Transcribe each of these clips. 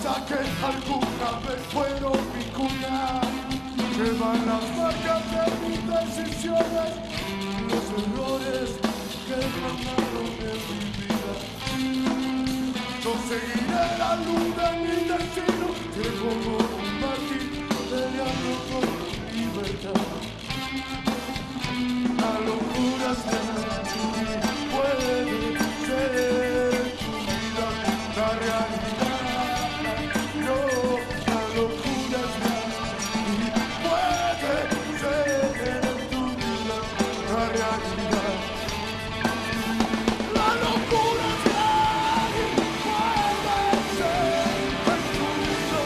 casa que alguna vez fueron mi cuna, llevan las marcas de mis decisiones, los errores que ganaron en mi vida. Yo seguiré la luna en mi destino, que como un mártir peleando por mi libertad. La locura está y puede ser tu vida, la realidad. No, la locura está y puede ser tu vida, la realidad. La locura está y puede ser tu vida, la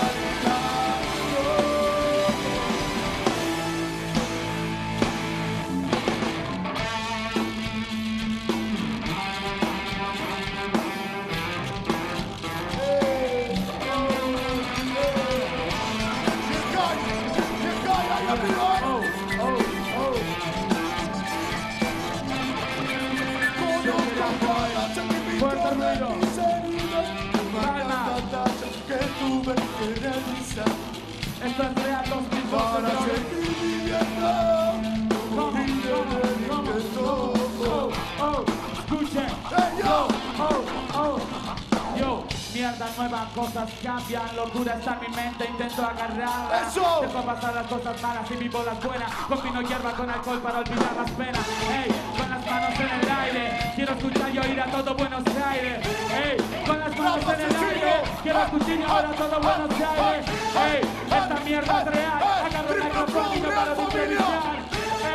realidad. La locura está. Fuerte ruido. Que tuve que realizar Esto es real 2012. para seguir viviendo. Escuchen. Hey, yo. Yo, mierda nueva, cosas cambian, locura está en mi mente, intento agarrarla. ¡Eso! Dejo pasar las cosas malas y vivo las buenas. Combino hierba con alcohol para olvidar las penas. Ey, con las manos en el aire, quiero escuchar y oír a todo Buenos Aires. Ey, con las manos en el aire, quiero escuchar y oír a todo Buenos Aires. Ey, esta mierda es real, agarro el micrófono y no paro de improvisar.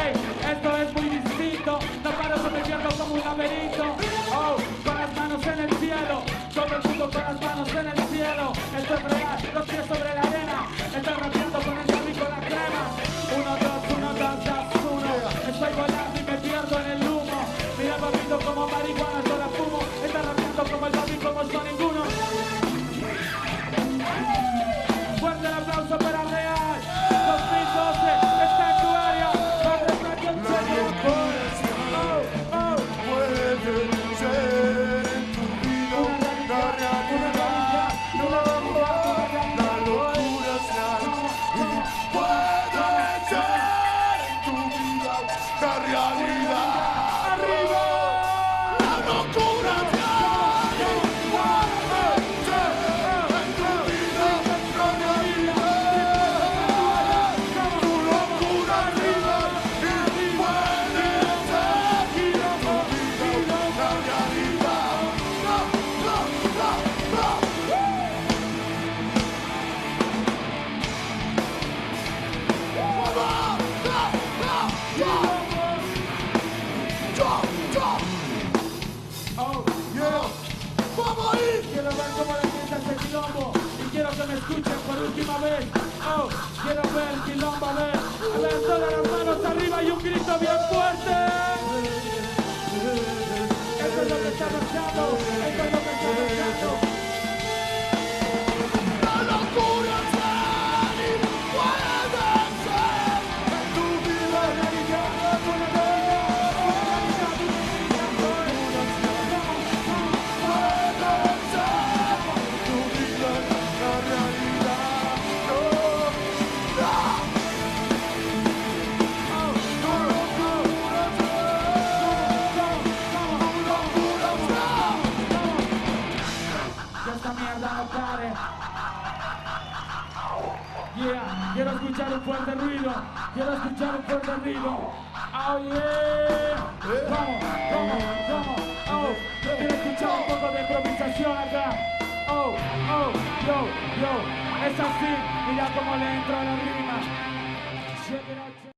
Ey, esto es muy distinto, no paro, se me pierdo como un laberinto. Oh, con las manos en el cielo, todo el mundo con las manos en el cielo. Esto es real, los pies sobre la arena, estoy rapeando con el jam y con la crema. 1, 2, 1, 2, 2, 1. Estoy volando y me pierdo en el humo. Mira papito como marihuana, yo la fumo. Está rapeando como el papi, como yo ninguno. Fuerte el aplauso para Real 2012, está en tu área. Puede ser en tu vida la realidad. No, la locura es real y puede ser en tu vida la realidad. ¡Arriba! La locura es real y puede ser en tu vida la realidad. Tu locura es real y puede ser en tu vida la realidad. Oh, Yeah. ¡Vamos ahí! quiero ver cómo le sienta ese quilombo y quiero que me escuchen por última vez. Oh, quiero ver el quilombo, a ver todas las manos arriba y un grito bien fuerte. Esto es lo que está pasando, esto es lo que está pasando. La locura es real y puede ser en tu vida la realidad. Que esta mierda no pare. Yeah, quiero escuchar un fuerte ruido. Quiero escuchar un fuerte ruido. Oh yeah. Vamos. Oh, quiero escuchar un poco de improvisación acá. Oh, yo. Es así. Mira cómo le entro a la rima.